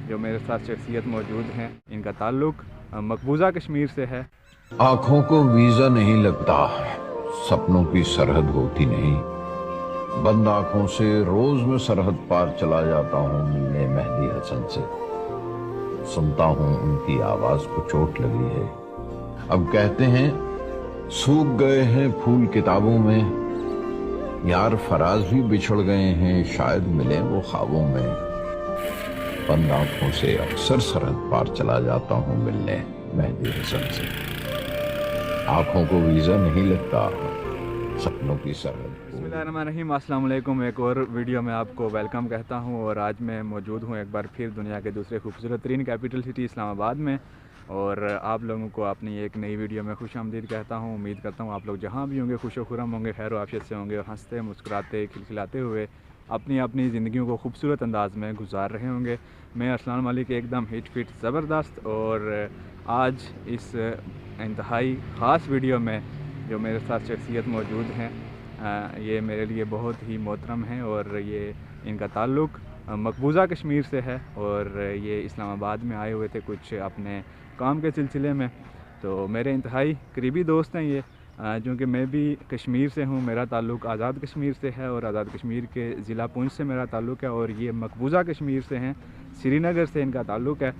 جو میرے ساتھ شخصیت موجود ہیں، ان کا تعلق مقبوضہ کشمیر سے ہے۔ آنکھوں کو ویزا نہیں لگتا، سپنوں کی سرحد ہوتی نہیں، بند آنکھوں سے روز میں سرحد پار چلا جاتا ہوں ملنے مہدی حسن سے، سنتا ہوں ان کی آواز کو چوٹ لگی ہے، اب کہتے ہیں سوکھ گئے ہیں پھول کتابوں میں، یار فراز بھی بچھڑ گئے ہیں شاید ملیں وہ خوابوں میں، بند آنکھوں سے اکثر سرحد پار چلا جاتا ہوں ملنے مہدی حسن سے، آنکھوں کو ویزا نہیں لگتا، سپنوں کی سرحد۔ بسم اللہ الرحمن الرحیم، السلام علیکم۔ ایک اور ویڈیو میں آپ کو ویلکم کہتا ہوں، اور آج میں موجود ہوں ایک بار پھر دنیا کے دوسرے خوبصورت ترین کیپٹل سٹی اسلام آباد میں، اور آپ لوگوں کو اپنی ایک نئی ویڈیو میں خوش آمدید کہتا ہوں۔ امید کرتا ہوں آپ لوگ جہاں بھی ہوں گے خوش و خرم ہوں گے، خیر و عافیت سے ہوں گے، ہنستے مسکراتے کھلکھلاتے ہوئے اپنی زندگیوں کو خوبصورت انداز میں گزار رہے ہوں گے۔ میں ارسلان ملک ایک دم ہٹ فٹ زبردست، اور آج اس انتہائی خاص ویڈیو میں جو میرے ساتھ شخصیت موجود ہیں، یہ میرے لیے بہت ہی محترم ہیں، اور یہ ان کا تعلق مقبوضہ کشمیر سے ہے، اور یہ اسلام آباد میں آئے ہوئے تھے کچھ اپنے کام کے سلسلے میں۔ تو میرے انتہائی قریبی دوست ہیں یہ، چونکہ میں بھی کشمیر سے ہوں، میرا تعلق آزاد کشمیر سے ہے، اور آزاد کشمیر کے ضلع پونچھ سے میرا تعلق ہے، اور یہ مقبوضہ کشمیر سے ہیں، سری نگر سے ان کا تعلق ہے۔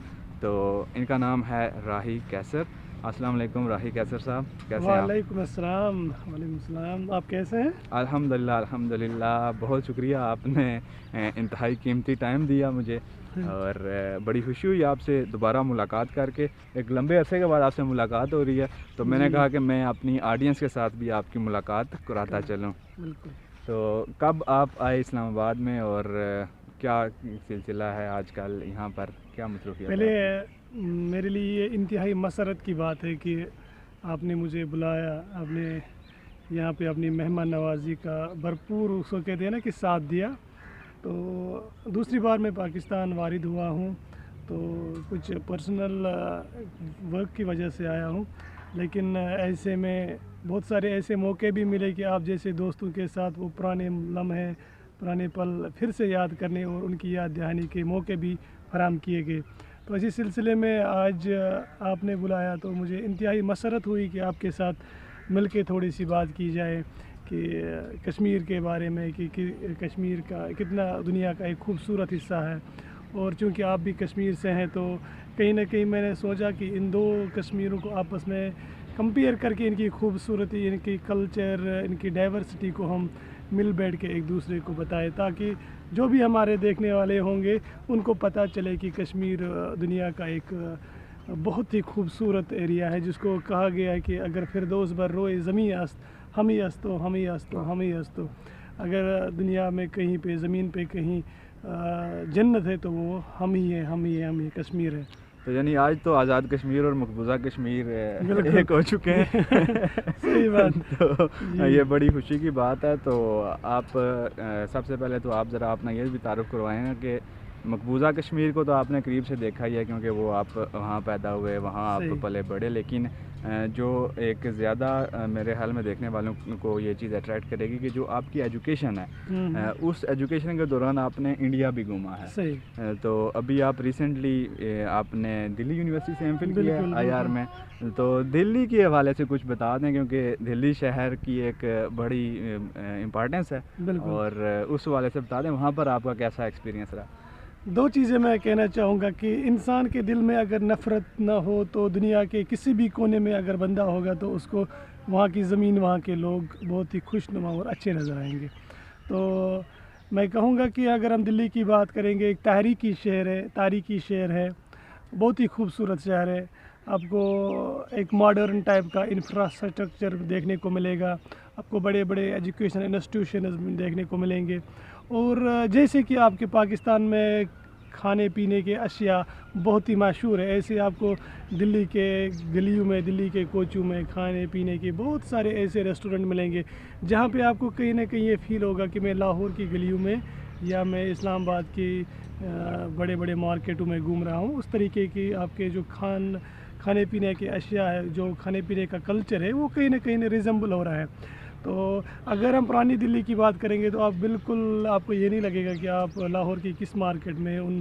تو ان کا نام ہے راہی کیسر۔ السلام علیکم راہی کیسر صاحب، کیسے ہیں آپ؟ وعلیکم السلام۔ وعلیکم السلام، آپ کیسے ہیں؟ الحمدللہ، بہت شکریہ، آپ نے انتہائی قیمتی ٹائم دیا مجھے، اور بڑی خوشی ہوئی آپ سے دوبارہ ملاقات کر کے۔ ایک لمبے عرصے کے بعد آپ سے ملاقات ہو رہی ہے، تو میں نے کہا کہ میں اپنی آڈینس کے ساتھ بھی آپ کی ملاقات کراتا چلوں۔ بالکل۔ تو کب آپ آئے اسلام آباد میں، اور کیا سلسلہ ہے آج کل یہاں پر، کیا مصروفیت ہے؟ پہلے میرے لیے یہ انتہائی مسرت کی بات ہے کہ آپ نے مجھے بلایا، آپ نے یہاں پہ اپنی مہمان نوازی کا بھرپور اس کو کہتے ہیں نا کہ ساتھ دیا۔ تو دوسری بار میں پاکستان وارد ہوا ہوں، تو کچھ پرسنل ورک کی وجہ سے آیا ہوں، لیکن ایسے میں بہت سارے ایسے موقع بھی ملے کہ آپ جیسے دوستوں کے ساتھ وہ پرانے لمحے، پرانے پل پھر سے یاد کرنے اور ان کی یاد دہانی کے موقع بھی فراہم کیے گئے۔ تو اسی سلسلے میں آج آپ نے بلایا تو مجھے انتہائی مسرت ہوئی کہ آپ کے ساتھ مل کے تھوڑی سی بات کی جائے کہ کشمیر کے بارے میں، کہ کشمیر کا کتنا دنیا کا ایک خوبصورت حصہ ہے، اور چونکہ آپ بھی کشمیر سے ہیں تو کہیں نہ کہیں میں نے سوچا کہ ان دو کشمیروں کو آپس میں کمپیئر کر کے ان کی خوبصورتی، ان کی کلچر، ان کی ڈائیورسٹی کو ہم مل بیٹھ کے ایک دوسرے کو بتائیں، تاکہ جو بھی ہمارے دیکھنے والے ہوں گے ان کو پتہ چلے کہ کشمیر دنیا کا ایک بہت ہی خوبصورت ایریا ہے، جس کو کہا گیا ہے کہ اگر فردوس بر روئے زمین است ہمی استو ہمی استو ہمی استو، اگر دنیا میں کہیں پہ زمین پہ کہیں جنت ہے تو وہ ہم ہی ہیں، ہم ہی ہیں، ہم ہی کشمیر ہے۔ تو یعنی آج تو آزاد کشمیر اور مقبوضہ کشمیر ایک ہو چکے ہیں۔ صحیح بات۔ تو یہ بڑی خوشی کی بات ہے۔ تو آپ سب سے پہلے تو آپ ذرا اپنا یہ بھی تعارف کروائیں گے کہ مقبوضہ کشمیر کو تو آپ نے قریب سے دیکھا ہی ہے، کیونکہ وہ آپ وہاں پیدا ہوئے، وہاں آپ پلے بڑھے، لیکن جو ایک زیادہ میرے حال میں دیکھنے والوں کو یہ چیز اٹریکٹ کرے گی کہ جو آپ کی ایجوکیشن ہے، اس ایجوکیشن کے دوران آپ نے انڈیا بھی گھوما ہے۔ صحیح۔ تو ابھی آپ ریسنٹلی آپ نے دلی یونیورسٹی سے ایم فل کیا ہے آئی آر میں، تو دلی کے حوالے سے کچھ بتا دیں، کیونکہ دلی شہر کی ایک بڑی امپارٹینس ہے، اور اس حوالے سے بتا دیں وہاں پر آپ کا کیسا ایکسپیرینس رہا۔ دو چیزیں میں کہنا چاہوں گا کہ انسان کے دل میں اگر نفرت نہ ہو تو دنیا کے کسی بھی کونے میں اگر بندہ ہوگا تو اس کو وہاں کی زمین، وہاں کے لوگ بہت ہی خوش نما اور اچھے نظر آئیں گے۔ تو میں کہوں گا کہ اگر ہم دلی کی بات کریں گے، ایک تاریخی شہر ہے، بہت ہی خوبصورت شہر ہے، آپ کو ایک ماڈرن ٹائپ کا انفراسٹرکچر دیکھنے کو ملے گا، آپ کو بڑے بڑے ایجوکیشن انسٹیٹیوشنز دیکھنے کو ملیں گے، اور جیسے کہ آپ کے پاکستان میں کھانے پینے کے اشیاء بہت ہی مشہور ہے، ایسے آپ کو دلی کے گلیوں میں، دلی کے کوچوں میں کھانے پینے کے بہت سارے ایسے ریسٹورنٹ ملیں گے جہاں پہ آپ کو کہیں نہ کہیں یہ فیل ہوگا کہ میں لاہور کی گلیوں میں یا میں اسلام آباد کی بڑے بڑے مارکیٹوں میں گھوم رہا ہوں۔ اس طریقے کی آپ کے جو کھانے پینے کے اشیاء ہے، جو کھانے پینے کا کلچر ہے، وہ کہیں نہ کہیں ریزمبل ہو رہا ہے۔ تو اگر ہم پرانی دلی کی بات کریں گے تو آپ بالکل، آپ کو یہ نہیں لگے گا کہ آپ لاہور کی کس مارکیٹ میں ان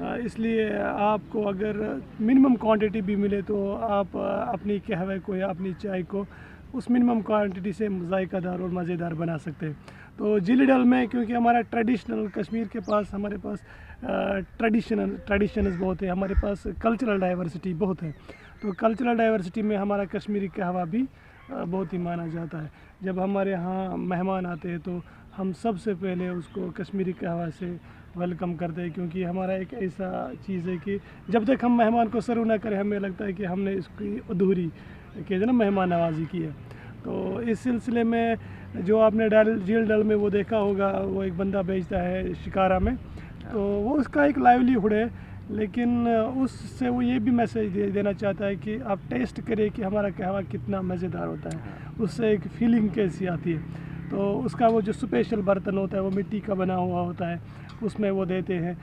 اس لیے آپ کو اگر منیمم کوانٹٹی بھی ملے تو آپ اپنی قہوے کو یا اپنی چائے کو اس منیمم کوانٹٹی سے ذائقہ دار اور مزیدار بنا سکتے ہیں. تو جھیل ڈل میں کیونکہ ہمارا ٹریڈیشنل کشمیر کے پاس ہمارے پاس ٹریڈیشنز بہت ہے, ہمارے پاس کلچرل ڈائیورسٹی بہت ہے. تو کلچرل ڈائیورسٹی میں ہمارا کشمیری قہوہ بھی بہت ہی مانا جاتا ہے. جب ہمارے ہاں مہمان آتے ہیں تو ہم سب سے پہلے اس کو کشمیری قہوہ سے ویلکم کرتے ہیں, کیونکہ ہمارا ایک ایسا چیز ہے کہ جب تک ہم مہمان کو سرو نہ کریں ہمیں لگتا ہے کہ ہم نے اس کی ادھوری کہ نا مہمان نوازی کی ہے. تو اس سلسلے میں جو آپ نے جھیل ڈل میں وہ دیکھا ہوگا, وہ ایک بندہ بیچتا ہے شکارا میں, تو وہ اس کا ایک لائیولیہوڈ ہے, لیکن اس سے وہ یہ بھی میسیج دینا چاہتا ہے کہ آپ ٹیسٹ کریں کہ ہمارا قہوہ کتنا مزیدار ہوتا ہے, اس سے ایک فیلنگ کیسی آتی ہے. تو اس کا وہ جو اسپیشل برتن ہوتا ہے وہ مٹی کا بنا ہوا ہوتا ہے, اس میں وہ دیتے ہیں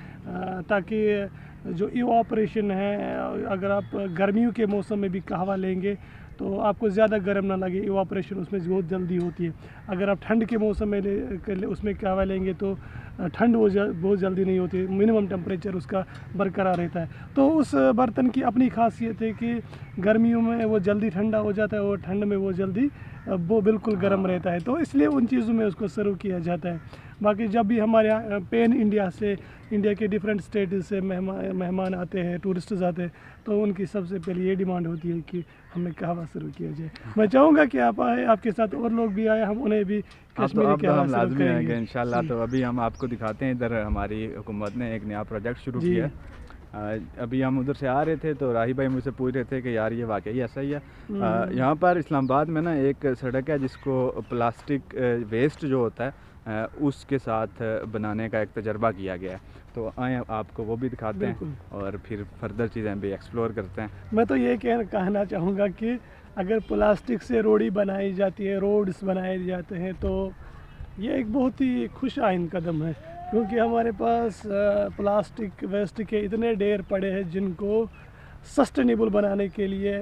تاکہ جو ایواپریشن ہے, اگر آپ گرمیوں کے موسم میں بھی قہوہ لیں گے تو آپ کو زیادہ گرم نہ لگے, ایواپریشن اس میں بہت جلدی ہوتی ہے. اگر آپ ٹھنڈ کے موسم میں اس میں قہوہ لیں گے تو ٹھنڈ بہت جلدی نہیں ہوتی, منیمم ٹمپریچر اس کا برقرار رہتا ہے. تو اس برتن کی اپنی خاصیت ہے کہ گرمیوں میں وہ جلدی ٹھنڈا ہو جاتا ہے اور ٹھنڈ میں وہ جلدی وہ بالکل گرم رہتا ہے, تو اس لیے ان چیزوں میں اس کو سرو کیا جاتا ہے. باقی جب بھی ہمارے یہاں پین انڈیا سے, انڈیا کے ڈفرینٹ اسٹیٹس سے مہمان آتے ہیں, ٹورسٹز آتے ہیں, تو ان کی سب سے پہلے یہ ڈیمانڈ ہوتی ہے کہ ہمیں قہوہ سرو کیا جائے. میں چاہوں گا کہ آپ آئے, آپ کے ساتھ اور لوگ بھی آئے, ہم انہیں بھی کشمیری قہوہ سرو کریں گے انشاءاللہ. تو ابھی ہم آپ کو دکھاتے ہیں, ادھر ہماری حکومت نے ایک نیا پروجیکٹ شروع کیا ہے. ابھی ہم ادھر سے آ رہے تھے تو راہی بھائی مجھ سے پوچھ رہے تھے کہ یار یہ واقعی ایسا ہی ہے. یہاں پر اسلام آباد میں نا ایک سڑک ہے جس کو پلاسٹک ویسٹ جو ہوتا ہے اس کے ساتھ بنانے کا ایک تجربہ کیا گیا ہے. تو آئیں آپ کو وہ بھی دکھاتے ہیں اور پھر فردر چیزیں بھی ایکسپلور کرتے ہیں. میں تو یہ کہنا چاہوں گا کہ اگر پلاسٹک سے روڈی بنائی جاتی ہے, روڈز بنائے جاتے ہیں, تو یہ ایک بہت ہی خوش آئند قدم ہے, کیونکہ ہمارے پاس پلاسٹک ویسٹ کے اتنے ڈھیر پڑے ہیں جن کو سسٹینیبل بنانے کے لیے,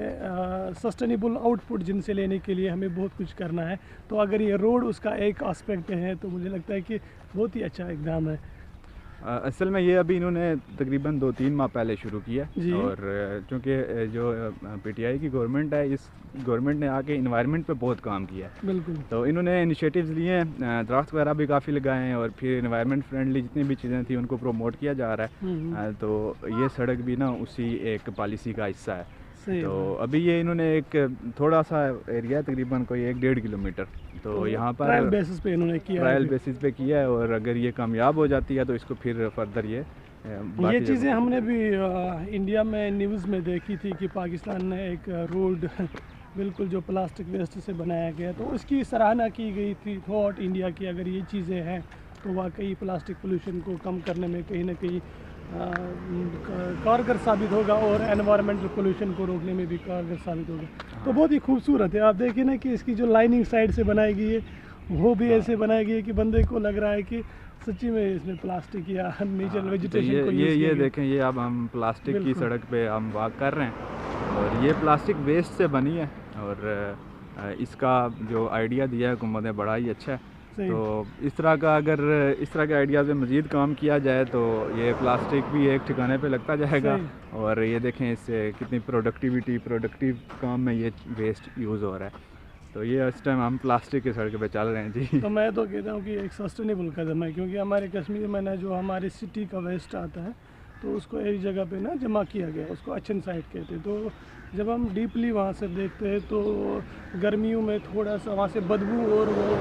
سسٹینیبل آؤٹ پٹ جن سے لینے کے لیے ہمیں بہت کچھ کرنا ہے. تو اگر یہ روڈ اس کا ایک آسپیکٹ ہے تو مجھے لگتا ہے کہ بہت ہی اچھا اقدام ہے. اصل میں یہ ابھی انہوں نے تقریباً 2-3 ماہ پہلے شروع کیا اور چونکہ جو پی ٹی آئی کی گورنمنٹ ہے, اس گورنمنٹ نے آ کے انوائرمنٹ پہ بہت کام کیا ہے. بالکل. تو انہوں نے انیشیٹیوز لیے ہیں, درخت وغیرہ بھی کافی لگائے ہیں اور پھر انوائرمنٹ فرینڈلی جتنی بھی چیزیں تھیں ان کو پروموٹ کیا جا رہا ہے. تو یہ سڑک بھی نا اسی ایک پالیسی کا حصہ ہے. تو ابھی یہ انہوں نے ایک تھوڑا سا ایریا تقریباً کوئی 1-1.5 کلومیٹر تو یہاں پر ٹرائل بیسس پہ انہوں نے کیا, ٹرائل بیسس پہ کیا ہے, اور اگر یہ کامیاب ہو جاتی ہے تو اس کو پھر فردر یہ چیزیں ہم نے بھی انڈیا میں نیوز میں دیکھی تھی کہ پاکستان نے ایک روڈ بالکل جو پلاسٹک ویسٹ سے بنایا گیا, تو اس کی سراہنا کی گئی تھی تھرو آؤٹ انڈیا کی. اگر یہ چیزیں ہیں تو واقعی پلاسٹک پولوشن کو کم کرنے میں کہیں نہ کہیں کارگر ثابت ہوگا اور انوائرمنٹل پولوشن کو روکنے میں بھی کارگر ثابت ہوگا. تو بہت ہی خوبصورت ہے. آپ دیکھیں نا کہ اس کی جو لائننگ سائڈ سے بنائی گئی ہے وہ بھی ایسے بنائی گئی ہے کہ بندے کو لگ رہا ہے کہ سچی میں اس میں پلاسٹک یا نیچرل ویجیٹیشن کو یہ دیکھیں, یہ اب ہم پلاسٹک کی سڑک پہ ہم واک کر رہے ہیں اور یہ پلاسٹک ویسٹ سے بنی ہے, اور اس کا جو آئیڈیا دیا ہے حکومت نے بڑا ہی اچھا ہے. تو اس طرح کے آئیڈیاز میں مزید کام کیا جائے تو یہ پلاسٹک بھی ایک ٹھکانے پہ لگتا جائے گا. اور یہ دیکھیں اس سے کتنی پروڈکٹیو کام میں یہ ویسٹ یوز ہو رہا ہے. تو یہ اس ٹائم ہم پلاسٹک کی سڑک پہ چل رہے ہیں. جی تو میں تو کہتا ہوں کہ ایک سسٹینیبل قدم ہے, کیونکہ ہمارے کشمیر میں نا جو ہماری سٹی کا ویسٹ آتا ہے تو اس کو ایک جگہ پہ نا جمع کیا گیا, اس کو اچھن سائٹ کہتے ہیں. تو جب ہم ڈیپلی وہاں سے دیکھتے ہیں تو گرمیوں میں تھوڑا سا وہاں سے بدبو اور وہ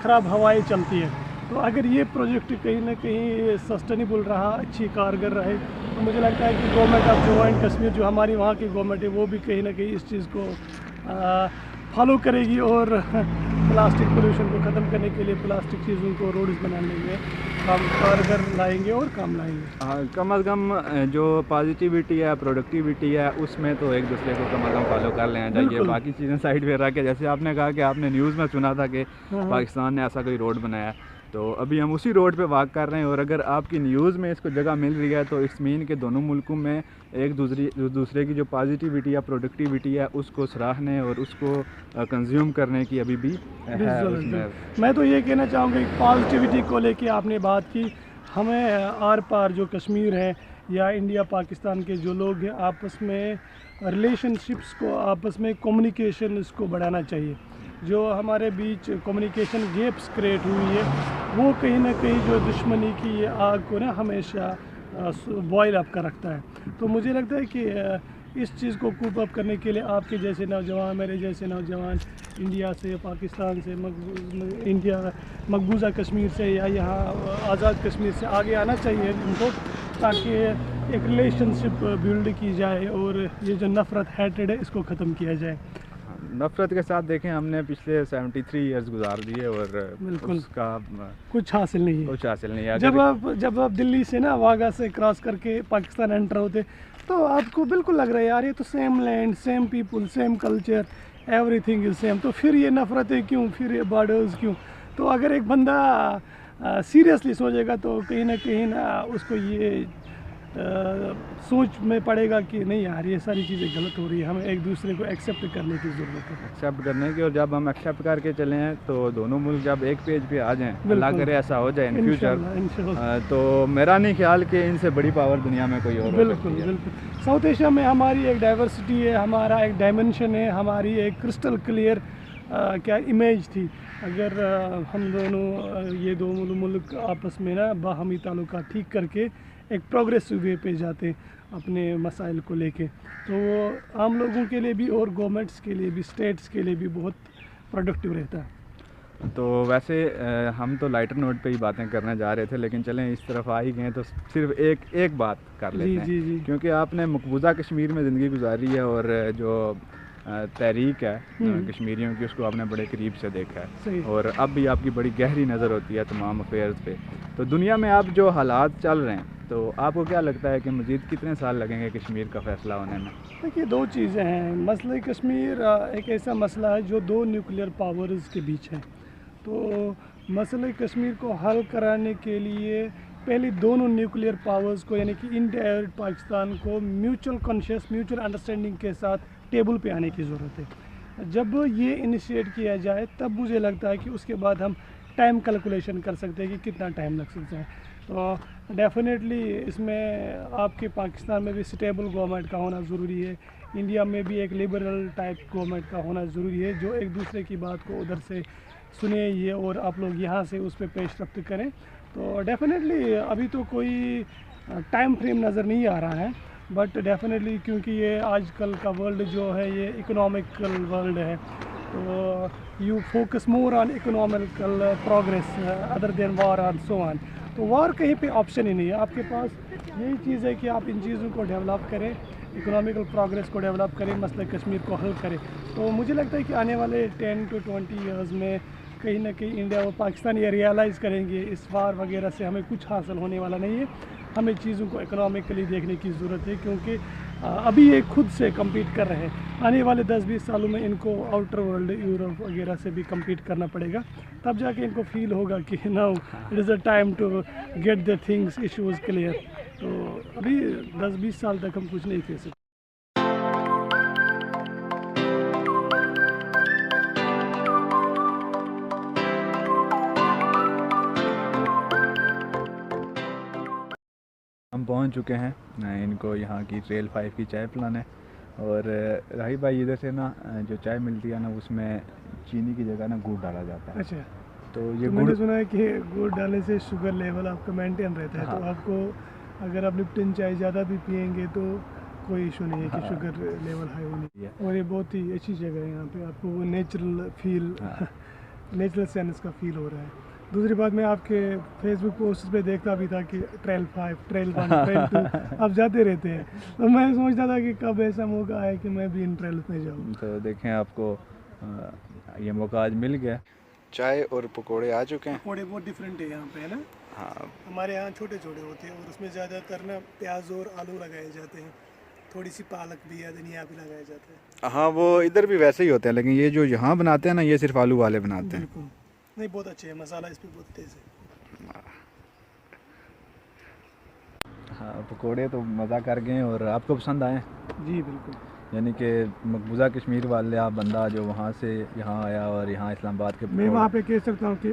خراب ہوائیں چلتی ہیں. تو اگر یہ پروجیکٹ کہیں نہ کہیں سسٹینیبل رہا, اچھی کارگر رہے, تو مجھے لگتا ہے کہ government of Jammu and Kashmir جو ہماری وہاں کی گورنمنٹ ہے وہ بھی کہیں نہ کہیں اس چیز کو فالو کرے گی اور پلاسٹک پولوشن کو ختم کرنے کے لیے پلاسٹک چیزوں کو روڈز بنانے میں کارگر لائیں گے اور کام لائیں گے. کم از کم جو پازیٹیوٹی ہے, پروڈکٹیوٹی ہے, اس میں تو ایک دوسرے کو کم از کم فالو کر لینا چاہیے. باقی چیزیں سائڈ پہ رکھ کے, جیسے آپ نے کہا کہ آپ نے نیوز میں سنا تھا کہ پاکستان نے ایسا کوئی روڈ بنایا ہے, تو ابھی ہم اسی روڈ پہ واک کر رہے ہیں. اور اگر آپ کی نیوز میں اس کو جگہ مل رہی ہے تو اس مین کے دونوں ملکوں میں ایک دوسرے کی جو پازیٹیوٹی یا پروڈکٹیوٹی ہے اس کو سراہنے اور اس کو کنزیوم کرنے کی ابھی بھی ہے. میں تو یہ کہنا چاہوں گا کہ پازیٹیوٹی کو لے کے آپ نے بات کی, ہمیں آر پار جو کشمیر ہے یا انڈیا پاکستان کے جو لوگ ہیں آپس میں ریلیشن شپس کو آپس میں کمیونیکیشن اس کو بڑھانا چاہیے. جو ہمارے بیچ کمیونیکیشن گیپس کریٹ ہوئی ہے وہ کہیں نہ کہیں جو دشمنی کی یہ آگ کو نا ہمیشہ بوائل اپ کر رکھتا ہے. تو مجھے لگتا ہے کہ اس چیز کو کوپ اپ کرنے کے لیے آپ کے جیسے نوجوان, میرے جیسے نوجوان انڈیا سے, پاکستان سے, انڈیا مقبوضہ کشمیر سے یا یہاں آزاد کشمیر سے آگے آنا چاہیے ان کو, تاکہ ایک ریلیشن شپ بلڈ کی جائے اور یہ جو نفرت ہیٹڈ ہے اس کو ختم کیا جائے. نفرت کے ساتھ دیکھیں ہم نے پچھلے 73 ایئرز گزار دیے اور بالکل اس کا کچھ حاصل نہیں ہے. کچھ حاصل نہیں ہے. جب آپ دلی سے نا واگا سے کراس کر کے پاکستان انٹر ہوتے تو آپ کو بالکل لگ رہا ہے یار یہ تو same land, same people, same culture, everything is same. تو پھر یہ نفرتیں کیوں, پھر یہ بارڈرز کیوں؟ تو اگر ایک بندہ سیریسلی سوچے گا تو کہیں نہ کہیں اس کو یہ سوچ میں پڑے گا کہ نہیں یار یہ ساری چیزیں غلط ہو رہی ہیں, ہمیں ایک دوسرے کو ایکسیپٹ کرنے کی ضرورت ہے. ایکسیپٹ کرنے کی, اور جب ہم ایکسیپٹ کر کے چلے ہیں تو دونوں ملک جب ایک پیج پہ آ جائیں, اللہ کرے ایسا ہو جائے ان فیوچر, تو میرا نہیں خیال کہ ان سے بڑی پاور دنیا میں کوئی اور بالکل بالکل. ساؤتھ ایشیا میں ہماری ایک ڈائیورسٹی ہے, ہمارا ایک ڈائمنشن ہے, ہماری ایک کرسٹل کلیئر کیا امیج تھی. اگر ہم دونوں یہ دو ملک آپس میں نا باہمی تعلقات ٹھیک کر کے ایک پروگریسو وے پہ جاتے ہیں اپنے مسائل کو لے کے, تو وہ عام لوگوں کے لیے بھی اور گورنمنٹس کے لیے بھی, اسٹیٹس کے لیے بھی بہت پروڈکٹیو رہتا ہے. تو ویسے ہم تو لائٹر نوٹ پہ ہی باتیں کرنے جا رہے تھے, لیکن چلیں اس طرف آ ہی گئے تو صرف ایک بات کر لیتے ہیں. جی کیونکہ آپ نے مقبوضہ کشمیر میں زندگی گزاری ہے اور جو تحریک ہے کشمیریوں کی اس کو آپ نے بڑے قریب سے دیکھا ہے, اور اب بھی آپ کی بڑی گہری نظر ہوتی ہے تمام افیئرز پہ. تو دنیا میں اب جو حالات چل رہے ہیں تو آپ کو کیا لگتا ہے کہ مزید کتنے سال لگیں گے کشمیر کا فیصلہ ہونے میں؟ دیکھیے دو چیزیں ہیں. مسئلہ کشمیر ایک ایسا مسئلہ ہے جو دو نیوکلیئر پاورز کے بیچ ہے. تو مسئلہ کشمیر کو حل کرانے کے لیے پہلے دونوں نیوکلیئر پاورز کو یعنی کہ انڈیا اور پاکستان کو میوچل کانشیس, میوچل انڈرسٹینڈنگ کے ساتھ ٹیبل پہ آنے کی ضرورت ہے. جب یہ انیشیٹ کیا جائے تب مجھے لگتا ہے کہ اس کے بعد ہم ٹائم کیلکولیشن کر سکتے ہیں کہ کتنا ٹائم لگ سکتا ہے. تو ڈیفینیٹلی اس میں آپ کے پاکستان میں بھی سٹیبل گورنمنٹ کا ہونا ضروری ہے, انڈیا میں بھی ایک لبرل ٹائپ گورنمنٹ کا ہونا ضروری ہے جو ایک دوسرے کی بات کو ادھر سے سنیں یہ اور آپ لوگ یہاں سے اس پہ پیش رفت کریں. تو ڈیفینیٹلی ابھی تو کوئی ٹائم فریم نظر نہیں آ رہا ہے, بٹ ڈیفینیٹلی کیونکہ یہ آج کل کا ورلڈ جو ہے یہ اکنامکل ورلڈ ہے, تو you focus more on economical progress rather than war on so on. تو وار کہیں پہ آپشن ہی نہیں ہے. آپ کے پاس یہی چیز ہے کہ آپ ان چیزوں کو ڈیولپ کریں, اکنامکل پروگریس کو ڈیولپ کریں, مسئلہ کشمیر کو حل کریں. تو مجھے لگتا ہے کہ آنے والے 10 to 20 ایئرز میں کہیں نہ کہیں انڈیا اور پاکستان یہ ریئلائز کریں گے اس وار وغیرہ سے ہمیں کچھ حاصل ہونے والا نہیں ہے, ہمیں چیزوں کو اکنامکلی دیکھنے کی ضرورت ہے, کیونکہ ابھی یہ خود سے کمپیٹ کر رہے ہیں. آنے والے 10-20 سالوں میں ان کو آؤٹر ورلڈ یورپ وغیرہ سے بھی کمپیٹ کرنا پڑے گا, تب جا کے ان کو فیل ہوگا کہ now it is a time to get the things issues clear. تو ابھی 10-20 سال تک ہم کچھ نہیں کہہ سکتے. ہم پہنچ چکے ہیں ان کو یہاں کی ٹریل 5 کی چائے پلانے, اور راہی بھائی ادھر سے نا جو چائے ملتی ہے نا اس میں چینی کی جگہ نا گڑ ڈالا جاتا ہے. اچھا, تو یہ میں نے سنا ہے کہ گڑ ڈالنے سے شوگر لیول آپ کا مینٹین رہتا ہے. تو آپ کو اگر آپ لپٹن چائے زیادہ بھی پئیں گے تو کوئی ایشو نہیں ہے کہ شوگر لیول ہائی ہونی ہے. اور یہ بہت ہی اچھی جگہ ہے, یہاں پہ آپ کو وہ نیچرل فیل, نیچرل سینس کا فیل ہو رہا ہے. دوسری بات میں آپ کے فیس بک پوسٹ پہ دیکھتا بھی تھا کہ ٹریل 5, ٹریل 1, ٹریل 2 آپ جاتے رہتے ہیں, تو میں سوچتا تھا کہ کب ایسا موقع آئے کہ میں بھی ان ٹریل میں جاؤں. تو دیکھیں آپ کو یہ موقع آج مل گیا. چائے اور پکوڑے آ چکے ہیں. پکوڑے بہت ڈفرینٹ ہے یہاں پہ, ہے نا. ہاں, ہمارے یہاں چھوٹے چھوٹے ہوتے ہیں اور اس میں زیادہ تر نا پیاز اور آلو لگائے جاتے ہیں, تھوڑی سی پالک بھی یا دھنیا بھی لگائے جاتے ہیں. ہاں وہ ادھر بھی ویسے ہی ہوتے ہیں, لیکن یہ جو یہاں بناتے ہیں نا یہ صرف آلو والے بناتے ہیں. بالکل نہیں, بہت اچھے ہیں, مسالہ اس پہ بہت تیز ہے. ہاں پکوڑے تو مزہ کر گئے اور آپ کو پسند آئے؟ جی بالکل. یعنی کہ مقبوضہ کشمیر والے بندہ جو وہاں سے یہاں آیا اور یہاں اسلام آباد کے میں وہاں پہ کہہ سکتا ہوں کہ